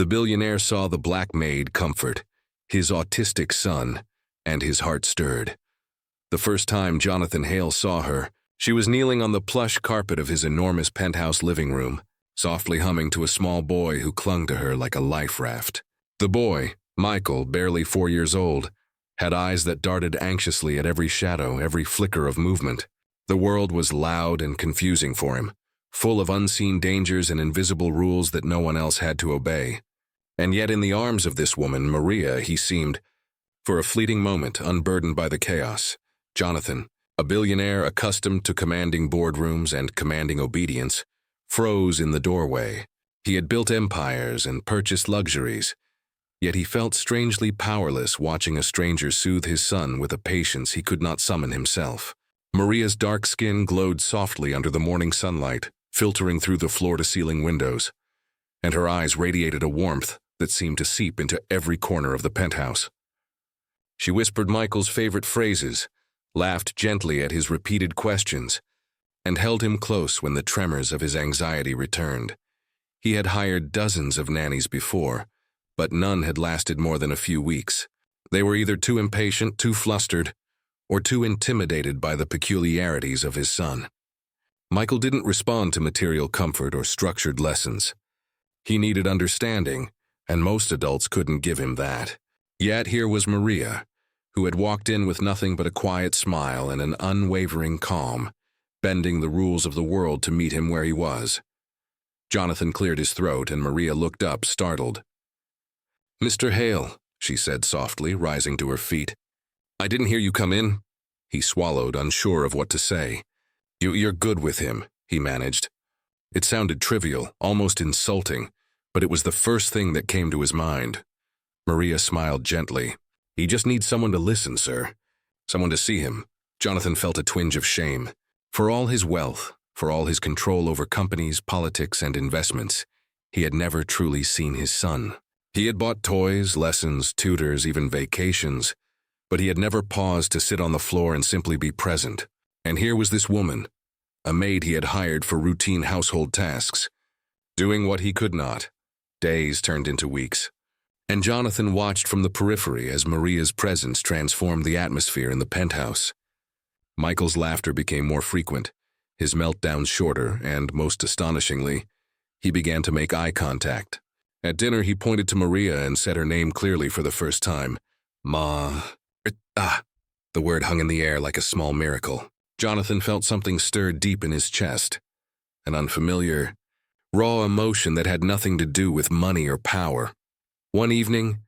The billionaire saw the black maid comfort his autistic son, and his heart stirred. The first time Jonathan Hale saw her, she was kneeling on the plush carpet of his enormous penthouse living room, softly humming to a small boy who clung to her like a life raft. The boy, Michael, barely 4 years old, had eyes that darted anxiously at every shadow, every flicker of movement. The world was loud and confusing for him, full of unseen dangers and invisible rules that no one else had to obey. And yet in the arms of this woman, Maria, he seemed, for a fleeting moment, unburdened by the chaos. Jonathan, a billionaire accustomed to commanding boardrooms and commanding obedience, froze in the doorway. He had built empires and purchased luxuries, yet he felt strangely powerless watching a stranger soothe his son with a patience he could not summon himself. Maria's dark skin glowed softly under the morning sunlight, filtering through the floor-to-ceiling windows, and her eyes radiated a warmth that seemed to seep into every corner of the penthouse. She whispered Michael's favorite phrases, laughed gently at his repeated questions, and held him close when the tremors of his anxiety returned. He had hired dozens of nannies before, but none had lasted more than a few weeks. They were either too impatient, too flustered, or too intimidated by the peculiarities of his son. Michael didn't respond to material comfort or structured lessons. He needed understanding, and most adults couldn't give him that. Yet here was Maria, who had walked in with nothing but a quiet smile and an unwavering calm, bending the rules of the world to meet him where he was. Jonathan cleared his throat, and Maria looked up, startled. "Mr. Hale," she said softly, rising to her feet. "I didn't hear you come in." He swallowed, unsure of what to say. You're good with him," he managed. It sounded trivial, almost insulting, but it was the first thing that came to his mind. Maria smiled gently. "He just needs someone to listen, sir. Someone to see him." Jonathan felt a twinge of shame. For all his wealth, for all his control over companies, politics, and investments, he had never truly seen his son. He had bought toys, lessons, tutors, even vacations, but he had never paused to sit on the floor and simply be present. And here was this woman, a maid he had hired for routine household tasks, doing what he could not. Days turned into weeks, and Jonathan watched from the periphery as Maria's presence transformed the atmosphere in the penthouse. Michael's laughter became more frequent, his meltdowns shorter, and, most astonishingly, he began to make eye contact. At dinner, he pointed to Maria and said her name clearly for the first time. The word hung in the air like a small miracle. Jonathan felt something stir deep in his chest, an unfamiliar, raw emotion that had nothing to do with money or power. One evening,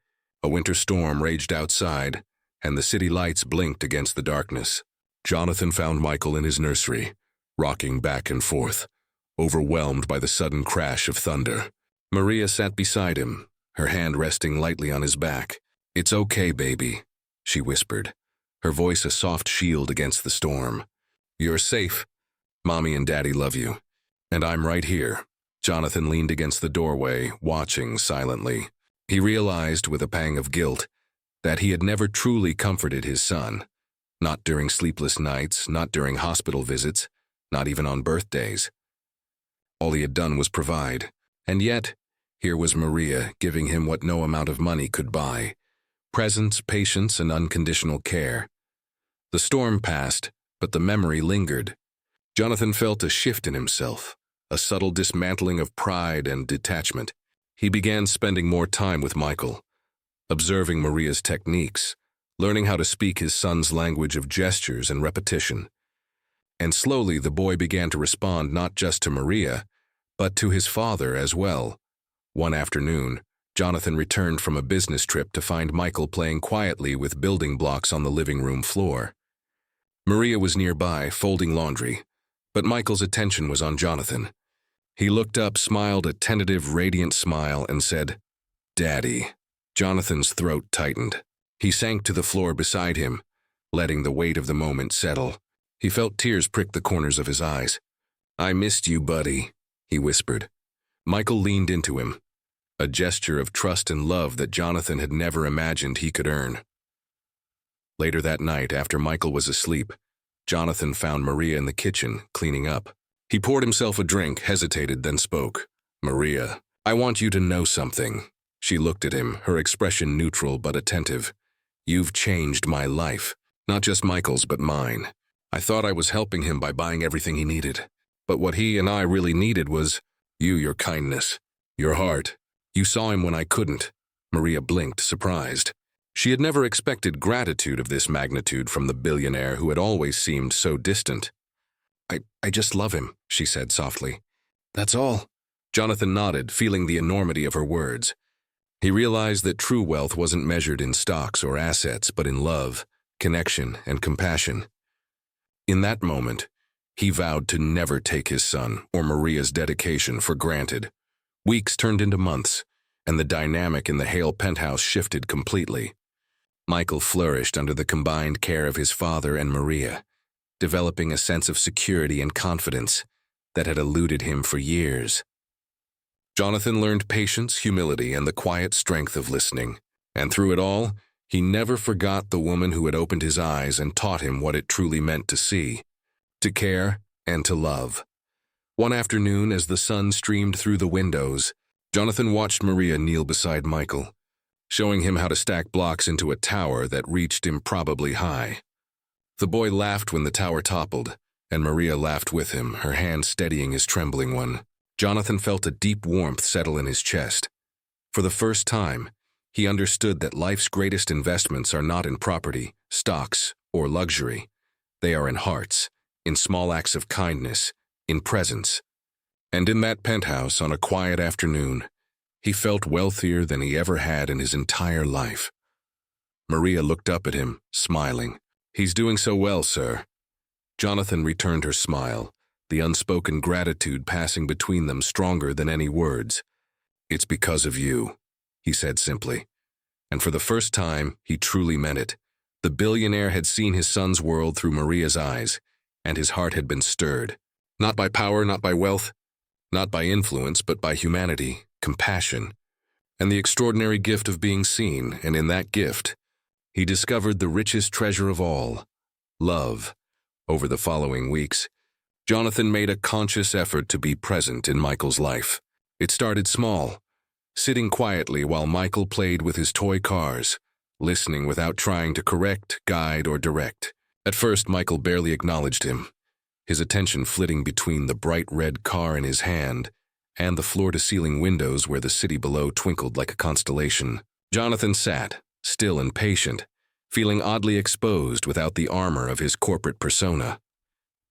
a winter storm raged outside, and the city lights blinked against the darkness. Jonathan found Michael in his nursery, rocking back and forth, overwhelmed by the sudden crash of thunder. Maria sat beside him, her hand resting lightly on his back. "It's okay, baby," she whispered, her voice a soft shield against the storm. "You're safe. Mommy and Daddy love you. And I'm right here." Jonathan leaned against the doorway, watching silently. He realized, with a pang of guilt, that he had never truly comforted his son. Not during sleepless nights, not during hospital visits, not even on birthdays. All he had done was provide. And yet, here was Maria giving him what no amount of money could buy: presence, patience, and unconditional care. The storm passed, but the memory lingered. Jonathan felt a shift in himself, a subtle dismantling of pride and detachment. He began spending more time with Michael, observing Maria's techniques, learning how to speak his son's language of gestures and repetition. And slowly the boy began to respond not just to Maria, but to his father as well. One afternoon, Jonathan returned from a business trip to find Michael playing quietly with building blocks on the living room floor. Maria was nearby, folding laundry, but Michael's attention was on Jonathan. He looked up, smiled a tentative, radiant smile, and said, "Daddy." Jonathan's throat tightened. He sank to the floor beside him, letting the weight of the moment settle. He felt tears prick the corners of his eyes. "I missed you, buddy," he whispered. Michael leaned into him, a gesture of trust and love that Jonathan had never imagined he could earn. Later that night, after Michael was asleep, Jonathan found Maria in the kitchen, cleaning up. He poured himself a drink, hesitated, then spoke. "Maria, I want you to know something." She looked at him, her expression neutral but attentive. "You've changed my life. Not just Michael's, but mine. I thought I was helping him by buying everything he needed. But what he and I really needed was you, your kindness, your heart. You saw him when I couldn't." Maria blinked, surprised. She had never expected gratitude of this magnitude from the billionaire who had always seemed so distant. I just love him," she said softly. "That's all." Jonathan nodded, feeling the enormity of her words. He realized that true wealth wasn't measured in stocks or assets, but in love, connection, and compassion. In that moment, he vowed to never take his son or Maria's dedication for granted. Weeks turned into months, and the dynamic in the Hale penthouse shifted completely. Michael flourished under the combined care of his father and Maria, developing a sense of security and confidence that had eluded him for years. Jonathan learned patience, humility, and the quiet strength of listening, and through it all, he never forgot the woman who had opened his eyes and taught him what it truly meant to see, to care, and to love. One afternoon, as the sun streamed through the windows, Jonathan watched Maria kneel beside Michael, showing him how to stack blocks into a tower that reached improbably high. The boy laughed when the tower toppled, and Maria laughed with him, her hand steadying his trembling one. Jonathan felt a deep warmth settle in his chest. For the first time, he understood that life's greatest investments are not in property, stocks, or luxury. They are in hearts, in small acts of kindness, in presence. And in that penthouse on a quiet afternoon, he felt wealthier than he ever had in his entire life. Maria looked up at him, smiling. "He's doing so well, sir." Jonathan returned her smile, the unspoken gratitude passing between them stronger than any words. "It's because of you," he said simply. And for the first time, he truly meant it. The billionaire had seen his son's world through Maria's eyes, and his heart had been stirred. Not by power, not by wealth, not by influence, but by humanity, compassion, and the extraordinary gift of being seen, and in that gift, he discovered the richest treasure of all, love. Over the following weeks, Jonathan made a conscious effort to be present in Michael's life. It started small, sitting quietly while Michael played with his toy cars, listening without trying to correct, guide, or direct. At first, Michael barely acknowledged him, his attention flitting between the bright red car in his hand and the floor-to-ceiling windows where the city below twinkled like a constellation. Jonathan sat, still and patient, feeling oddly exposed without the armor of his corporate persona.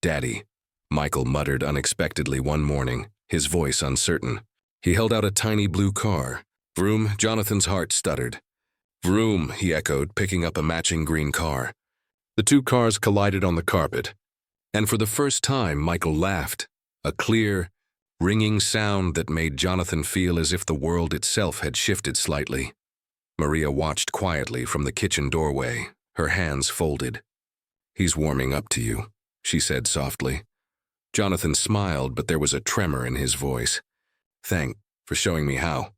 "Daddy," Michael muttered unexpectedly one morning, his voice uncertain. He held out a tiny blue car. "Vroom," Jonathan's heart stuttered. "Vroom," he echoed, picking up a matching green car. The two cars collided on the carpet, and for the first time Michael laughed, a clear, ringing sound that made Jonathan feel as if the world itself had shifted slightly. Maria watched quietly from the kitchen doorway, her hands folded. "He's warming up to you," she said softly. Jonathan smiled, but there was a tremor in his voice. "Thanks for showing me how."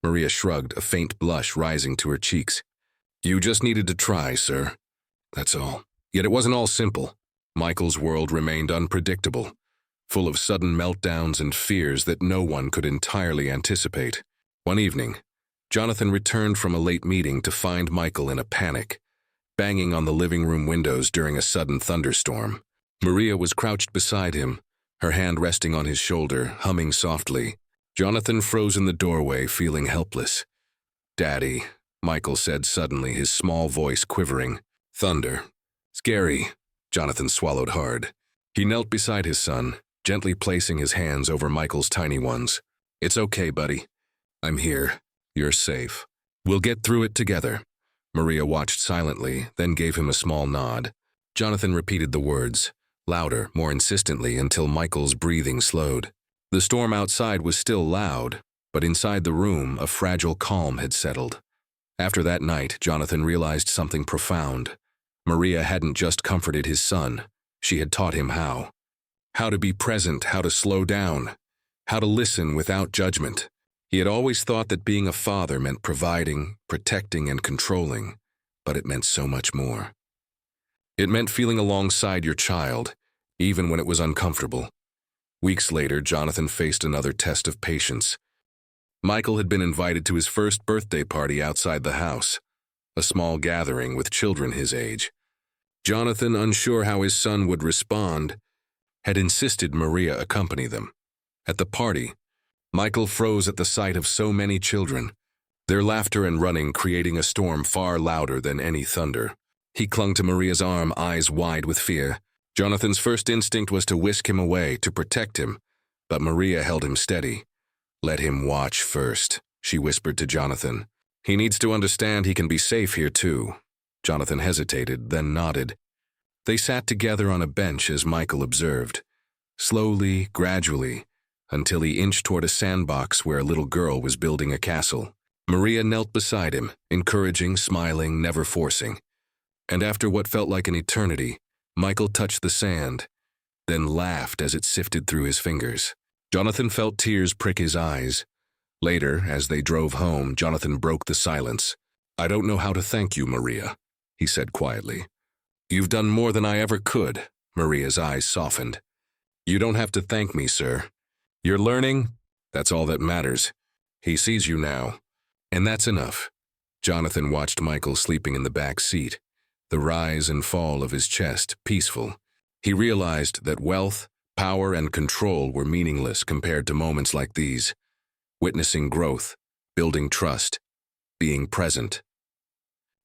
Maria shrugged, a faint blush rising to her cheeks. "You just needed to try, sir. That's all." Yet it wasn't all simple. Michael's world remained unpredictable, full of sudden meltdowns and fears that no one could entirely anticipate. One evening, Jonathan returned from a late meeting to find Michael in a panic, banging on the living room windows during a sudden thunderstorm. Maria was crouched beside him, her hand resting on his shoulder, humming softly. Jonathan froze in the doorway, feeling helpless. "Daddy," Michael said suddenly, his small voice quivering. "Thunder. Scary." Jonathan swallowed hard. He knelt beside his son, gently placing his hands over Michael's tiny ones. "It's okay, buddy. I'm here. You're safe. We'll get through it together." Maria watched silently, then gave him a small nod. Jonathan repeated the words, louder, more insistently, until Michael's breathing slowed. The storm outside was still loud, but inside the room, a fragile calm had settled. After that night, Jonathan realized something profound. Maria hadn't just comforted his son, she had taught him how. How to be present, how to slow down, how to listen without judgment. He had always thought that being a father meant providing, protecting, and controlling, but it meant so much more. It meant feeling alongside your child, even when it was uncomfortable. Weeks later, Jonathan faced another test of patience. Michael had been invited to his first birthday party outside the house, a small gathering with children his age. Jonathan, unsure how his son would respond, had insisted Maria accompany them. At the party, Michael froze at the sight of so many children, their laughter and running creating a storm far louder than any thunder. He clung to Maria's arm, eyes wide with fear. Jonathan's first instinct was to whisk him away, to protect him, but Maria held him steady. "Let him watch first," she whispered to Jonathan. "He needs to understand he can be safe here too." Jonathan hesitated, then nodded. They sat together on a bench as Michael observed, slowly, gradually, until he inched toward a sandbox where a little girl was building a castle. Maria knelt beside him, encouraging, smiling, never forcing. And after what felt like an eternity, Michael touched the sand, then laughed as it sifted through his fingers. Jonathan felt tears prick his eyes. Later, as they drove home, Jonathan broke the silence. "I don't know how to thank you, Maria," he said quietly. "You've done more than I ever could." Maria's eyes softened. "You don't have to thank me, sir. You're learning. That's all that matters. He sees you now. And that's enough." Jonathan watched Michael sleeping in the back seat, the rise and fall of his chest peaceful. He realized that wealth, power, and control were meaningless compared to moments like these. Witnessing growth, building trust, being present.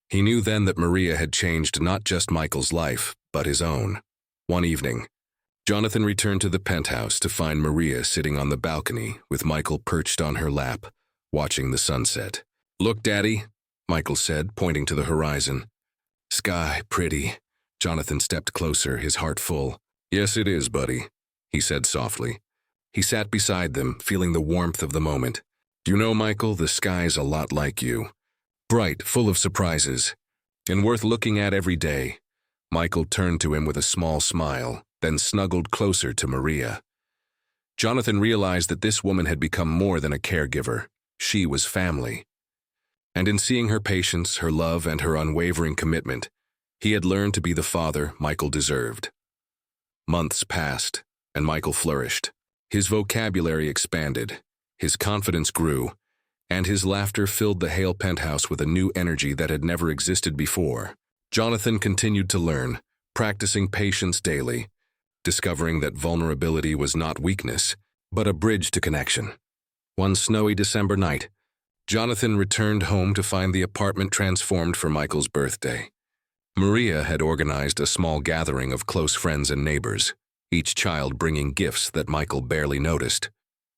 He knew then that Maria had changed not just Michael's life, but his own. One evening, Jonathan returned to the penthouse to find Maria sitting on the balcony with Michael perched on her lap, watching the sunset. "Look, Daddy," Michael said, pointing to the horizon. "Sky, pretty." Jonathan stepped closer, his heart full. "Yes, it is, buddy," he said softly. He sat beside them, feeling the warmth of the moment. "You know, Michael, the sky's a lot like you. Bright, full of surprises, and worth looking at every day." Michael turned to him with a small smile, then snuggled closer to Maria. Jonathan realized that this woman had become more than a caregiver. She was family. And in seeing her patience, her love, and her unwavering commitment, he had learned to be the father Michael deserved. Months passed, and Michael flourished. His vocabulary expanded, his confidence grew, and his laughter filled the Hale penthouse with a new energy that had never existed before. Jonathan continued to learn, practicing patience daily, discovering that vulnerability was not weakness, but a bridge to connection. One snowy December night, Jonathan returned home to find the apartment transformed for Michael's birthday. Maria had organized a small gathering of close friends and neighbors, each child bringing gifts that Michael barely noticed.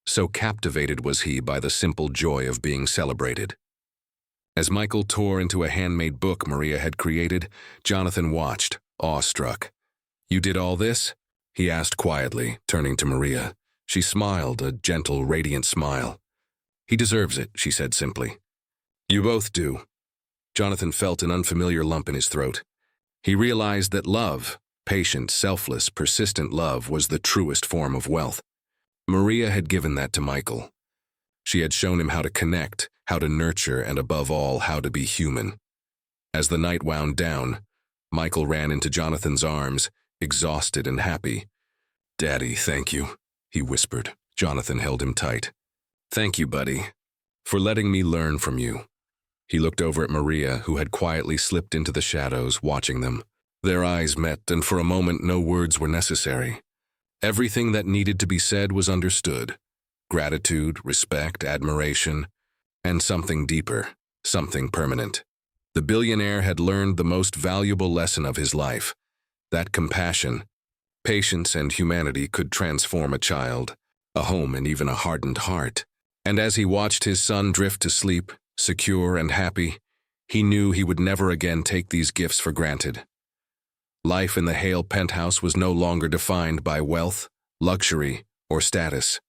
So captivated was he by the simple joy of being celebrated. As Michael tore into a handmade book Maria had created, Jonathan watched, awestruck. "You did all this?" he asked quietly, turning to Maria. She smiled, a gentle, radiant smile. "He deserves it," she said simply. "You both do." Jonathan felt an unfamiliar lump in his throat. He realized that love, patient, selfless, persistent love, was the truest form of wealth. Maria had given that to Michael. She had shown him how to connect, how to nurture, and above all, how to be human. As the night wound down, Michael ran into Jonathan's arms, exhausted and happy. "Daddy, thank you," he whispered. Jonathan held him tight. "Thank you, buddy, for letting me learn from you." He looked over at Maria, who had quietly slipped into the shadows, watching them. Their eyes met, and for a moment no words were necessary. Everything that needed to be said was understood. Gratitude, respect, admiration, and something deeper, something permanent. The billionaire had learned the most valuable lesson of his life, that compassion, patience, and humanity could transform a child, a home, and even a hardened heart. And as he watched his son drift to sleep, secure and happy, he knew he would never again take these gifts for granted. Life in the Hale penthouse was no longer defined by wealth, luxury, or status.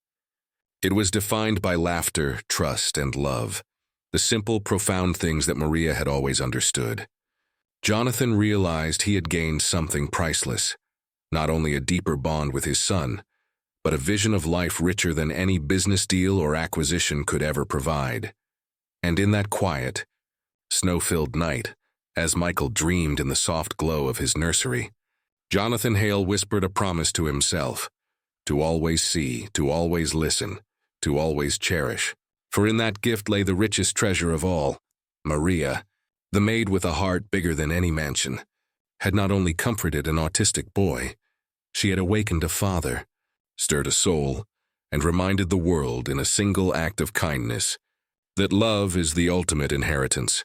It was defined by laughter, trust, and love, the simple, profound things that Maria had always understood. Jonathan realized he had gained something priceless, not only a deeper bond with his son, but a vision of life richer than any business deal or acquisition could ever provide. And in that quiet, snow-filled night, as Michael dreamed in the soft glow of his nursery, Jonathan Hale whispered a promise to himself, to always see, to always listen, to always cherish. For in that gift lay the richest treasure of all. Maria, the maid with a heart bigger than any mansion, had not only comforted an autistic boy, she had awakened a father, stirred a soul, and reminded the world in a single act of kindness that love is the ultimate inheritance.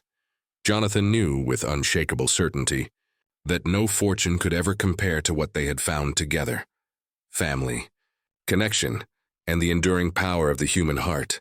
Jonathan knew with unshakable certainty that no fortune could ever compare to what they had found together: family, connection, and the enduring power of the human heart.